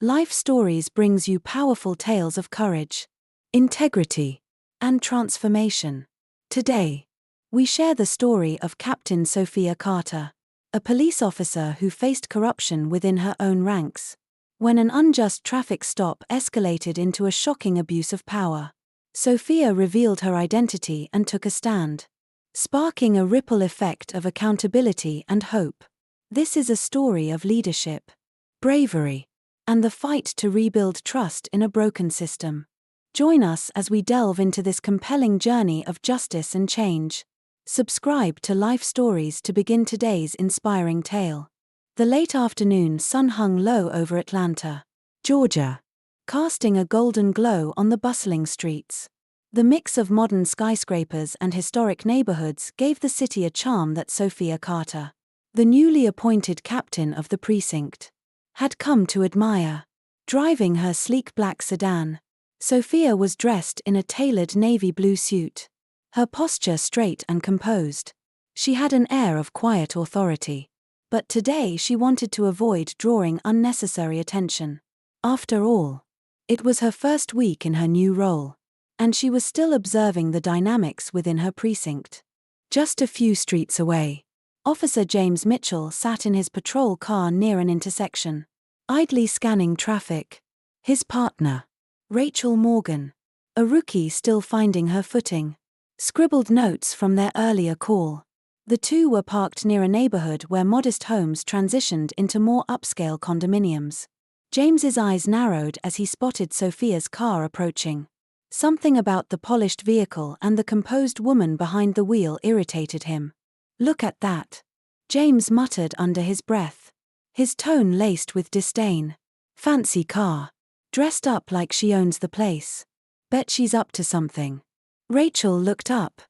Life Stories brings you powerful tales of courage, integrity, and transformation. Today, we share the story of Captain Sophia Carter, a police officer who faced corruption within her own ranks. When an unjust traffic stop escalated into a shocking abuse of power, Sophia revealed her identity and took a stand, sparking a ripple effect of accountability and hope. This is a story of leadership, bravery, and the fight to rebuild trust in a broken system. Join us as we delve into this compelling journey of justice and change. Subscribe to Life Stories to begin today's inspiring tale. The late afternoon sun hung low over Atlanta, Georgia, casting a golden glow on the bustling streets. The mix of modern skyscrapers and historic neighborhoods gave the city a charm that Sophia Carter, the newly appointed captain of the precinct, had come to admire. Driving her sleek black sedan, Sophia was dressed in a tailored navy blue suit, her posture straight and composed. She had an air of quiet authority. But today she wanted to avoid drawing unnecessary attention. After all, it was her first week in her new role, and she was still observing the dynamics within her precinct. Just a few streets away, Officer James Mitchell sat in his patrol car near an intersection, idly scanning traffic. His partner, Rachel Morgan, a rookie still finding her footing, scribbled notes from their earlier call. The two were parked near a neighborhood where modest homes transitioned into more upscale condominiums. James's eyes narrowed as he spotted Sophia's car approaching. Something about the polished vehicle and the composed woman behind the wheel irritated him. "Look at that," James muttered under his breath, his tone laced with disdain. "Fancy car. Dressed up like she owns the place. Bet she's up to something." Rachel looked up,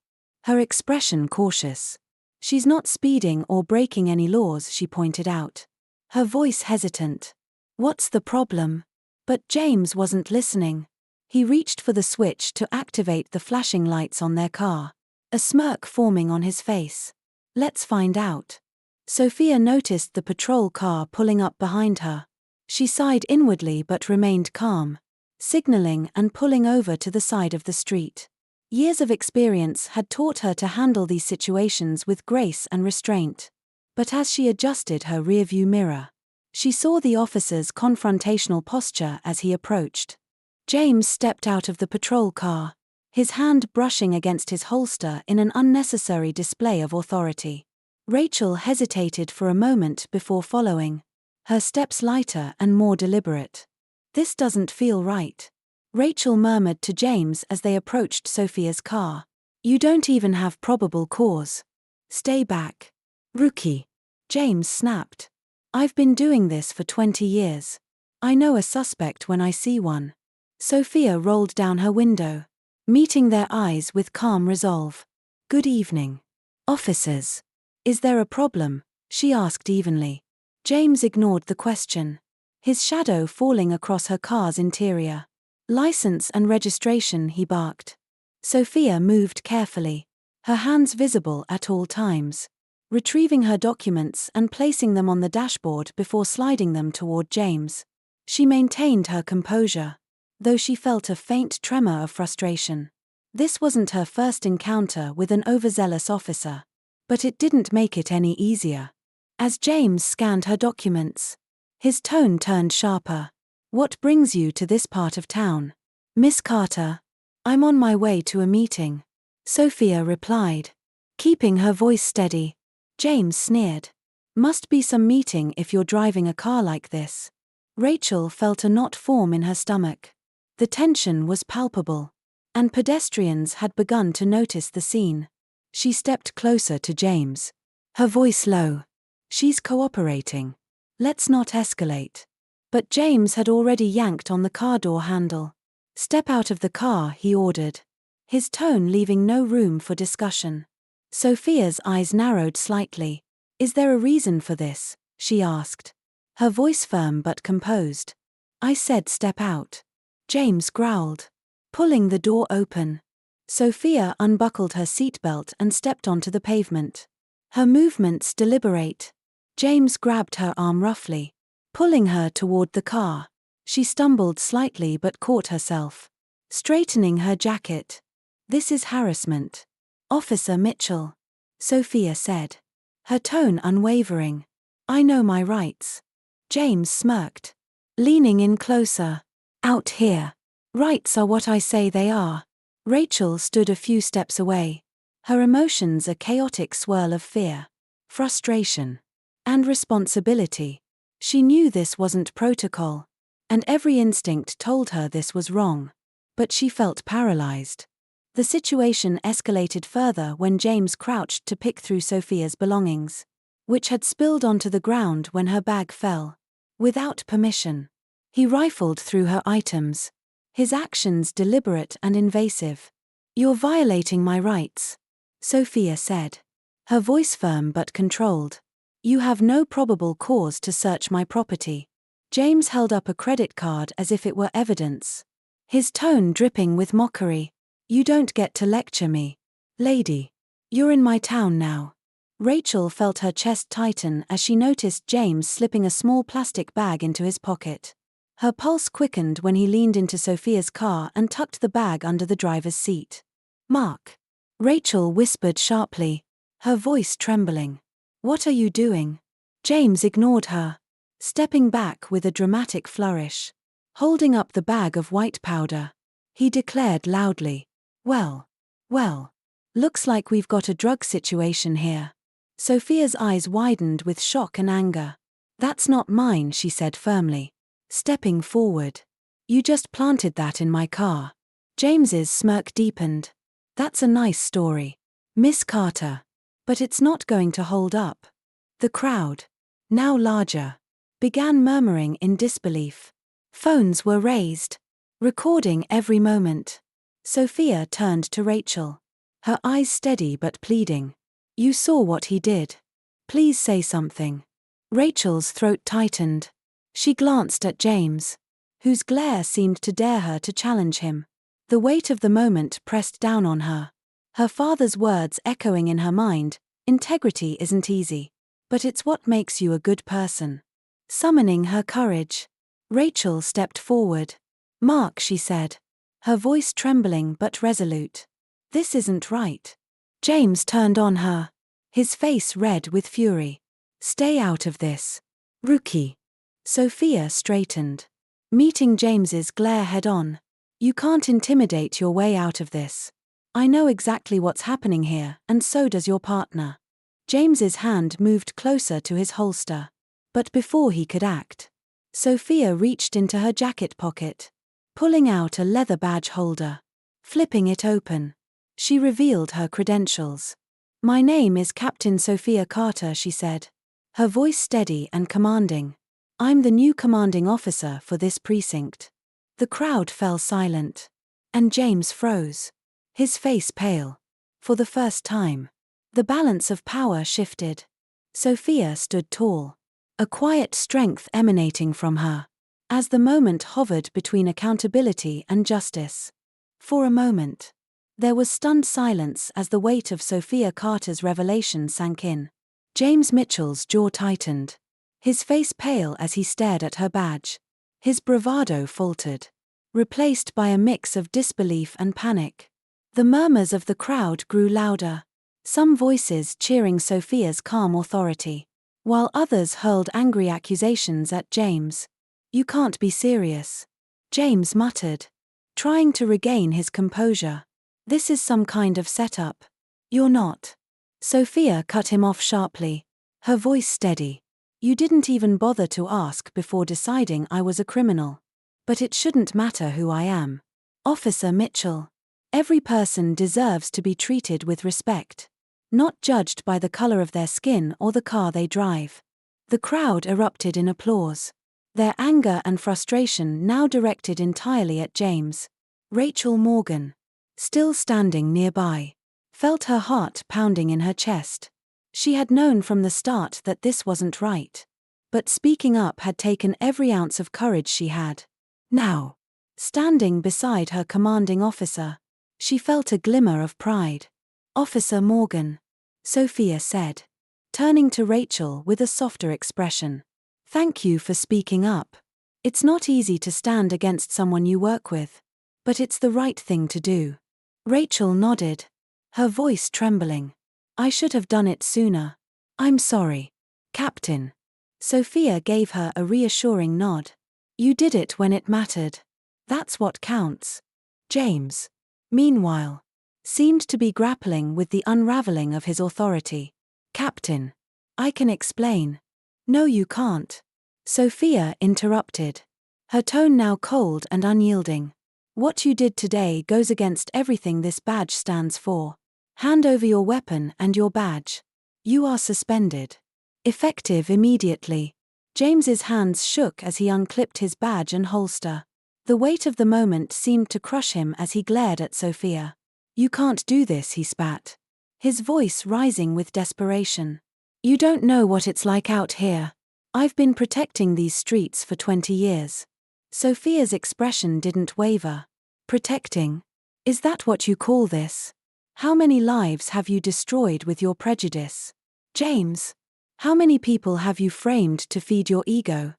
her expression cautious. "She's not speeding or breaking any laws," she pointed out, her voice hesitant. "What's the problem?" But James wasn't listening. He reached for the switch to activate the flashing lights on their car, a smirk forming on his face. "Let's find out." Sophia noticed the patrol car pulling up behind her. She sighed inwardly but remained calm, signaling and pulling over to the side of the street. Years of experience had taught her to handle these situations with grace and restraint. But as she adjusted her rearview mirror, she saw the officer's confrontational posture as he approached. James stepped out of the patrol car, his hand brushing against his holster in an unnecessary display of authority. Rachel hesitated for a moment before following, her steps lighter and more deliberate. "This doesn't feel right," Rachel murmured to James as they approached Sophia's car. "You don't even have probable cause. Stay back." "Rookie," James snapped. "I've been doing this for 20 years. I know a suspect when I see one." Sophia rolled down her window, meeting their eyes with calm resolve. "Good evening, officers. Is there a problem?" she asked evenly. James ignored the question, his shadow falling across her car's interior. "License and registration," he barked. Sophia moved carefully, her hands visible at all times, retrieving her documents and placing them on the dashboard before sliding them toward James. She maintained her composure, though she felt a faint tremor of frustration. This wasn't her first encounter with an overzealous officer, but it didn't make it any easier. As James scanned her documents, his tone turned sharper. "What brings you to this part of town?" "Miss Carter, I'm on my way to a meeting," Sophia replied, keeping her voice steady. James sneered. "Must be some meeting if you're driving a car like this." Rachel felt a knot form in her stomach. The tension was palpable, and pedestrians had begun to notice the scene. She stepped closer to James, her voice low. "She's cooperating. Let's not escalate." But James had already yanked on the car door handle. "Step out of the car," he ordered, his tone leaving no room for discussion. Sophia's eyes narrowed slightly. "Is there a reason for this?" she asked, her voice firm but composed. "I said step out," James growled, pulling the door open. Sophia unbuckled her seatbelt and stepped onto the pavement, her movements deliberate. James grabbed her arm roughly, pulling her toward the car. She stumbled slightly but caught herself, straightening her jacket. "This is harassment. Officer Mitchell," Sophia said, her tone unwavering. "I know my rights." James smirked, leaning in closer. "Out here. Rights are what I say they are." Rachel stood a few steps away, her emotions a chaotic swirl of fear, frustration, and responsibility. She knew this wasn't protocol, and every instinct told her this was wrong, but she felt paralyzed. The situation escalated further when James crouched to pick through Sophia's belongings, which had spilled onto the ground when her bag fell. Without permission, he rifled through her items, his actions deliberate and invasive. "You're violating my rights," Sophia said, her voice firm but controlled. "You have no probable cause to search my property." James held up a credit card as if it were evidence, his tone dripping with mockery. "You don't get to lecture me, lady. You're in my town now." Rachel felt her chest tighten as she noticed James slipping a small plastic bag into his pocket. Her pulse quickened when he leaned into Sophia's car and tucked the bag under the driver's seat. "Mark," Rachel whispered sharply, her voice trembling. "What are you doing?" James ignored her, stepping back with a dramatic flourish. Holding up the bag of white powder, he declared loudly, Well, looks like we've got a drug situation here." Sophia's eyes widened with shock and anger. "That's not mine," she said firmly, stepping forward. "You just planted that in my car." James's smirk deepened. "That's a nice story, Miss Carter. But it's not going to hold up." The crowd, now larger, began murmuring in disbelief. Phones were raised, recording every moment. Sophia turned to Rachel, her eyes steady but pleading. "You saw what he did. Please say something." Rachel's throat tightened. She glanced at James, whose glare seemed to dare her to challenge him. The weight of the moment pressed down on her, her father's words echoing in her mind, "Integrity isn't easy, but it's what makes you a good person." Summoning her courage, Rachel stepped forward. "Mark," she said, her voice trembling but resolute. "This isn't right." James turned on her, his face red with fury. "Stay out of this, rookie." Sophia straightened, meeting James's glare head-on. "You can't intimidate your way out of this. I know exactly what's happening here, and so does your partner." James's hand moved closer to his holster, but before he could act, Sophia reached into her jacket pocket, pulling out a leather badge holder. Flipping it open, she revealed her credentials. "My name is Captain Sophia Carter," she said, her voice steady and commanding. "I'm the new commanding officer for this precinct." The crowd fell silent, and James froze, his face pale. For the first time, the balance of power shifted. Sophia stood tall, a quiet strength emanating from her, as the moment hovered between accountability and justice. For a moment, there was stunned silence as the weight of Sophia Carter's revelation sank in. James Mitchell's jaw tightened, his face pale as he stared at her badge. His bravado faltered, replaced by a mix of disbelief and panic. The murmurs of the crowd grew louder, some voices cheering Sophia's calm authority, while others hurled angry accusations at James. "You can't be serious," James muttered, trying to regain his composure. "This is some kind of setup." "You're not." Sophia cut him off sharply, her voice steady. "You didn't even bother to ask before deciding I was a criminal. But it shouldn't matter who I am. Officer Mitchell. Every person deserves to be treated with respect, not judged by the color of their skin or the car they drive." The crowd erupted in applause, their anger and frustration now directed entirely at James. Rachel Morgan, still standing nearby, felt her heart pounding in her chest. She had known from the start that this wasn't right, but speaking up had taken every ounce of courage she had. Now, standing beside her commanding officer, she felt a glimmer of pride. "Officer Morgan," Sophia said, turning to Rachel with a softer expression. "Thank you for speaking up. It's not easy to stand against someone you work with. But it's the right thing to do. Rachel nodded, her voice trembling. I should have done it sooner. I'm sorry, Captain. Sophia gave her a reassuring nod. You did it when it mattered. That's what counts. James, meanwhile, seemed to be grappling with the unraveling of his authority. Captain, I can explain. No, you can't. Sophia interrupted, her tone now cold and unyielding. What you did today goes against everything this badge stands for. Hand over your weapon and your badge. You are suspended. Effective immediately. James's hands shook as he unclipped his badge and holster. The weight of the moment seemed to crush him as he glared at Sophia. You can't do this, he spat, his voice rising with desperation. You don't know what it's like out here. I've been protecting these streets for 20 years. Sophia's expression didn't waver. Protecting? Is that what you call this? How many lives have you destroyed with your prejudice? James, how many people have you framed to feed your ego?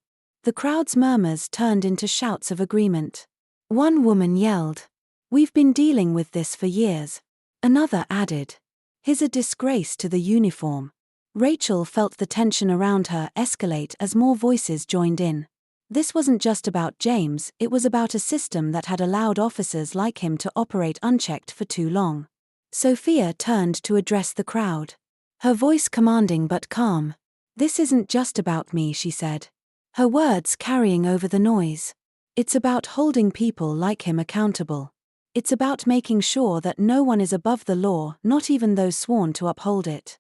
The crowd's murmurs turned into shouts of agreement. One woman yelled, We've been dealing with this for years. Another added, He's a disgrace to the uniform. Rachel felt the tension around her escalate as more voices joined in. This wasn't just about James, it was about a system that had allowed officers like him to operate unchecked for too long. Sophia turned to address the crowd, her voice commanding but calm. This isn't just about me, she said, her words carrying over the noise. It's about holding people like him accountable. It's about making sure that no one is above the law, not even those sworn to uphold it.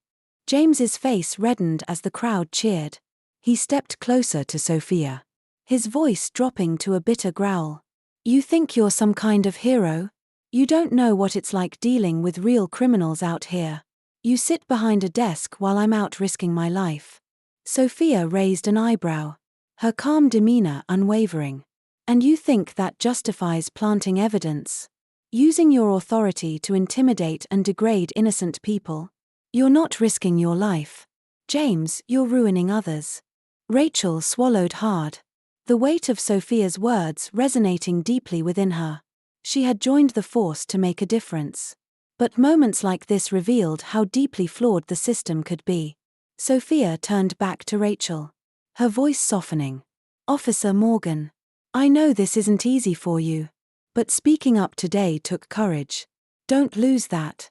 James's face reddened as the crowd cheered. He stepped closer to Sophia, his voice dropping to a bitter growl. You think you're some kind of hero? You don't know what it's like dealing with real criminals out here. You sit behind a desk while I'm out risking my life. Sophia raised an eyebrow, her calm demeanor unwavering. And you think that justifies planting evidence? Using your authority to intimidate and degrade innocent people? You're not risking your life. James, you're ruining others. Rachel swallowed hard, the weight of Sophia's words resonating deeply within her. She had joined the force to make a difference. But moments like this revealed how deeply flawed the system could be. Sophia turned back to Rachel, her voice softening. Officer Morgan, I know this isn't easy for you. But speaking up today took courage. Don't lose that.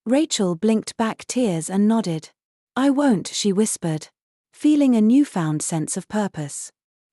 Rachel blinked back tears and nodded. I won't, she whispered, feeling a newfound sense of purpose.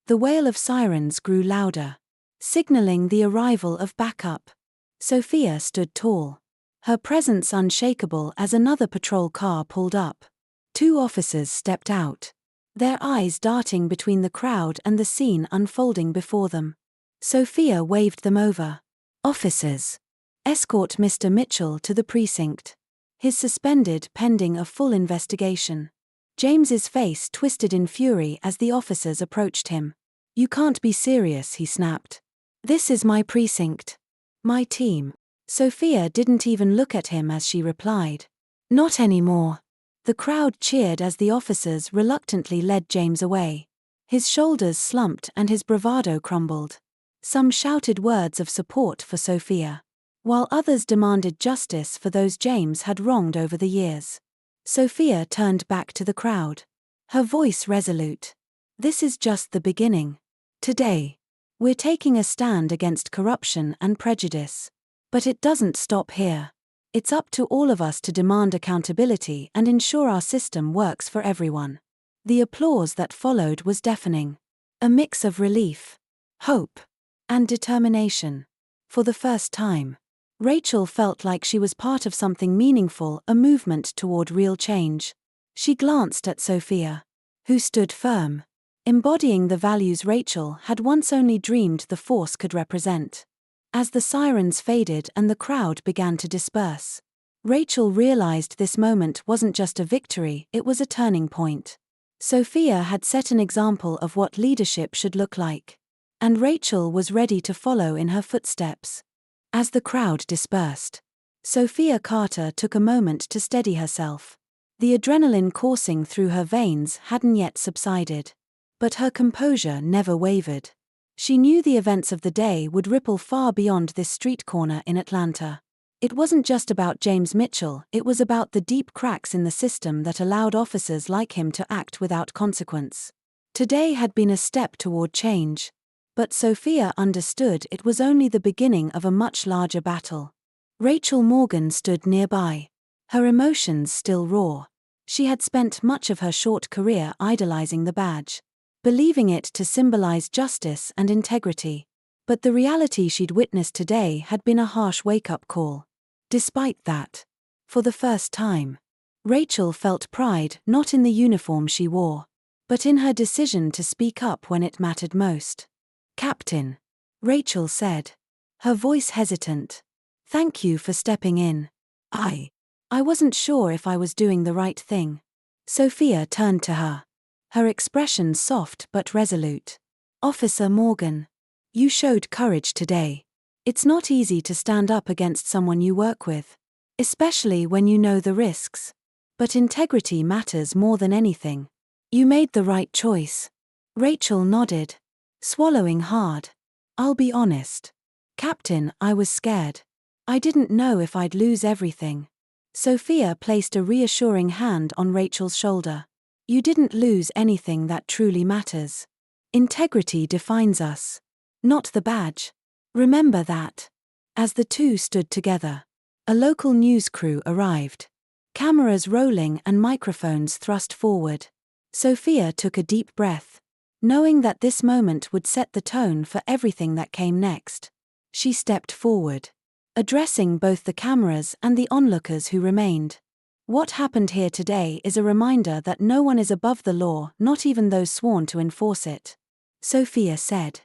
The wail of sirens grew louder, signaling the arrival of backup. Sophia stood tall, her presence unshakable as another patrol car pulled up. 2 officers stepped out, their eyes darting between the crowd and the scene unfolding before them. Sophia waved them over. Officers, escort Mr. Mitchell to the precinct. His suspended pending a full investigation. James's face twisted in fury as the officers approached him. You can't be serious, he snapped. This is my precinct. My team. Sophia didn't even look at him as she replied. Not anymore. The crowd cheered as the officers reluctantly led James away. His shoulders slumped and his bravado crumbled. Some shouted words of support for Sophia, while others demanded justice for those James had wronged over the years. Sophia turned back to the crowd, her voice resolute. This is just the beginning. Today, we're taking a stand against corruption and prejudice. But it doesn't stop here. It's up to all of us to demand accountability and ensure our system works for everyone. The applause that followed was deafening. A mix of relief, hope, and determination. For the first time, Rachel felt like she was part of something meaningful, a movement toward real change. She glanced at Sophia, who stood firm, embodying the values Rachel had once only dreamed the force could represent. As the sirens faded and the crowd began to disperse, Rachel realized this moment wasn't just a victory, it was a turning point. Sophia had set an example of what leadership should look like, and Rachel was ready to follow in her footsteps. As the crowd dispersed, Sophia Carter took a moment to steady herself. The adrenaline coursing through her veins hadn't yet subsided, but her composure never wavered. She knew the events of the day would ripple far beyond this street corner in Atlanta. It wasn't just about James Mitchell, it was about the deep cracks in the system that allowed officers like him to act without consequence. Today had been a step toward change. But Sophia understood it was only the beginning of a much larger battle. Rachel Morgan stood nearby. Her emotions still raw. She had spent much of her short career idolizing the badge, believing it to symbolize justice and integrity. But the reality she'd witnessed today had been a harsh wake-up call. Despite that, for the first time, Rachel felt pride not in the uniform she wore, but in her decision to speak up when it mattered most. "Captain," Rachel said, her voice hesitant. "Thank you for stepping in. I wasn't sure if I was doing the right thing." Sophia turned to her, her expression soft but resolute. "Officer Morgan, you showed courage today. It's not easy to stand up against someone you work with, especially when you know the risks. But integrity matters more than anything. You made the right choice." Rachel nodded, swallowing hard. "I'll be honest. Captain, I was scared. I didn't know if I'd lose everything." Sophia placed a reassuring hand on Rachel's shoulder. "You didn't lose anything that truly matters. Integrity defines us, not the badge. Remember that." As the two stood together, a local news crew arrived. Cameras rolling and microphones thrust forward. Sophia took a deep breath, knowing that this moment would set the tone for everything that came next. She stepped forward, addressing both the cameras and the onlookers who remained. "What happened here today is a reminder that no one is above the law, not even those sworn to enforce it," Sophia said,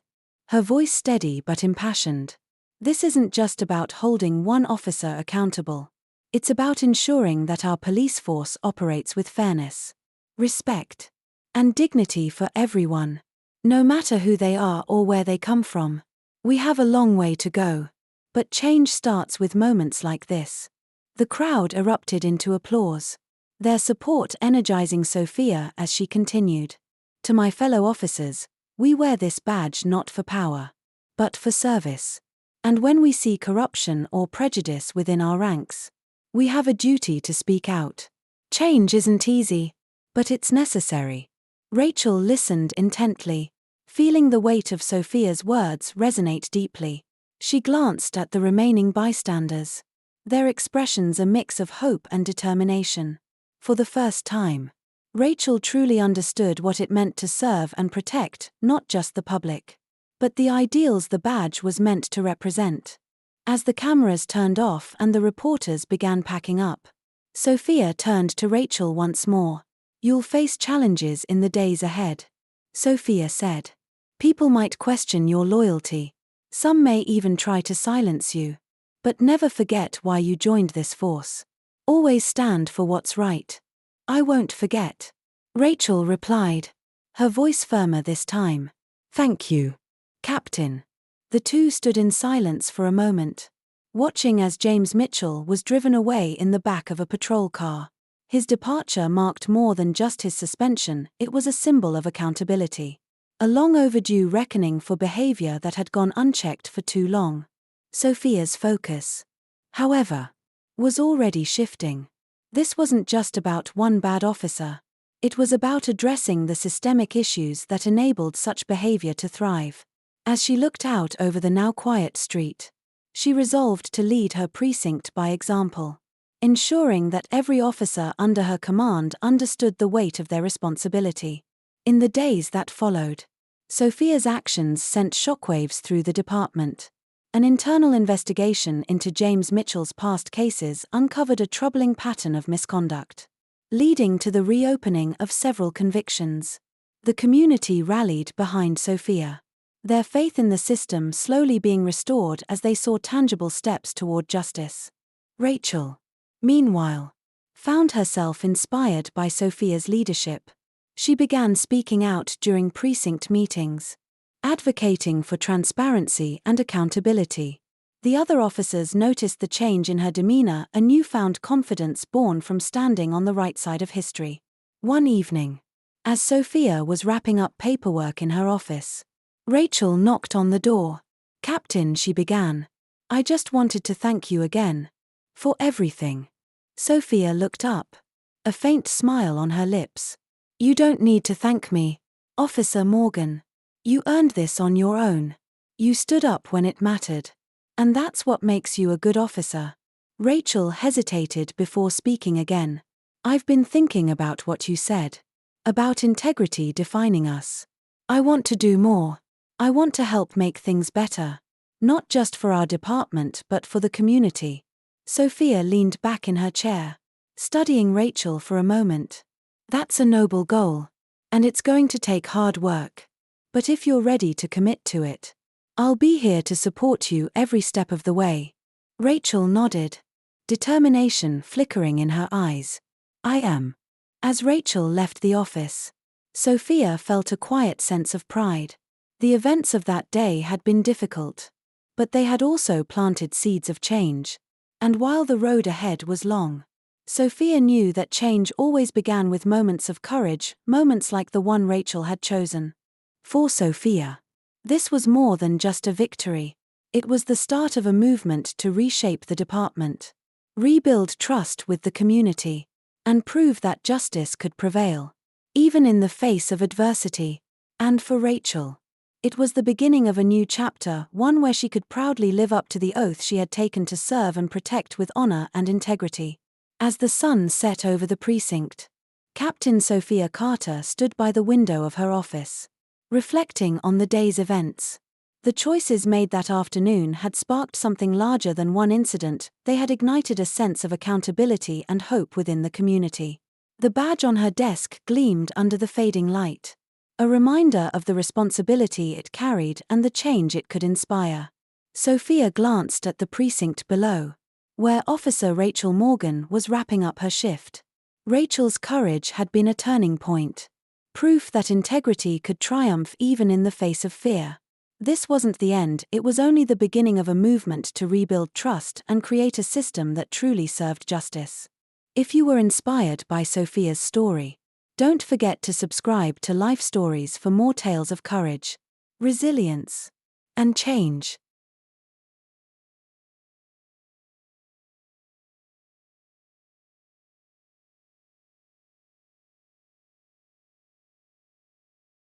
her voice steady but impassioned. "This isn't just about holding one officer accountable. It's about ensuring that our police force operates with fairness, respect, and dignity for everyone, no matter who they are or where they come from. We have a long way to go, but change starts with moments like this." The crowd erupted into applause, their support energizing Sophia as she continued. "To my fellow officers, we wear this badge not for power, but for service. And when we see corruption or prejudice within our ranks, we have a duty to speak out. Change isn't easy, but it's necessary." Rachel listened intently, feeling the weight of Sophia's words resonate deeply. She glanced at the remaining bystanders, their expressions a mix of hope and determination. For the first time, Rachel truly understood what it meant to serve and protect not just the public, but the ideals the badge was meant to represent. As the cameras turned off and the reporters began packing up, Sophia turned to Rachel once more. "You'll face challenges in the days ahead," Sophia said. "People might question your loyalty. Some may even try to silence you. But never forget why you joined this force. Always stand for what's right." "I won't forget," Rachel replied, her voice firmer this time. "Thank you, Captain." The two stood in silence for a moment, watching as James Mitchell was driven away in the back of a patrol car. His departure marked more than just his suspension, it was a symbol of accountability. A long overdue reckoning for behavior that had gone unchecked for too long. Sophia's focus, however, was already shifting. This wasn't just about one bad officer. It was about addressing the systemic issues that enabled such behavior to thrive. As she looked out over the now quiet street, she resolved to lead her precinct by example, ensuring that every officer under her command understood the weight of their responsibility. In the days that followed, Sophia's actions sent shockwaves through the department. An internal investigation into James Mitchell's past cases uncovered a troubling pattern of misconduct, leading to the reopening of several convictions. The community rallied behind Sophia, their faith in the system slowly being restored as they saw tangible steps toward justice. Rachel, meanwhile, found herself inspired by Sophia's leadership. She began speaking out during precinct meetings, advocating for transparency and accountability. The other officers noticed the change in her demeanor, a newfound confidence born from standing on the right side of history. One evening, as Sophia was wrapping up paperwork in her office, Rachel knocked on the door. "Captain," she began. "I just wanted to thank you again. For everything." Sophia looked up. A faint smile on her lips. "You don't need to thank me, Officer Morgan. You earned this on your own. You stood up when it mattered. And that's what makes you a good officer." Rachel hesitated before speaking again. "I've been thinking about what you said. About integrity defining us. I want to do more. I want to help make things better. Not just for our department but for the community." Sophia leaned back in her chair, studying Rachel for a moment. "That's a noble goal. And it's going to take hard work. But if you're ready to commit to it, I'll be here to support you every step of the way." Rachel nodded, determination flickering in her eyes. "I am." As Rachel left the office, Sophia felt a quiet sense of pride. The events of that day had been difficult, but they had also planted seeds of change. And while the road ahead was long, Sophia knew that change always began with moments of courage, moments like the one Rachel had chosen. For Sophia, this was more than just a victory. It was the start of a movement to reshape the department, rebuild trust with the community, and prove that justice could prevail, even in the face of adversity. And for Rachel, it was the beginning of a new chapter, one where she could proudly live up to the oath she had taken to serve and protect with honor and integrity. As the sun set over the precinct, Captain Sophia Carter stood by the window of her office, reflecting on the day's events. The choices made that afternoon had sparked something larger than one incident. They had ignited a sense of accountability and hope within the community. The badge on her desk gleamed under the fading light, a reminder of the responsibility it carried and the change it could inspire. Sophia glanced at the precinct below, where Officer Rachel Morgan was wrapping up her shift. Rachel's courage had been a turning point, proof that integrity could triumph even in the face of fear. This wasn't the end, it was only the beginning of a movement to rebuild trust and create a system that truly served justice. If you were inspired by Sophia's story, don't forget to subscribe to Life Stories for more tales of courage, resilience, and change.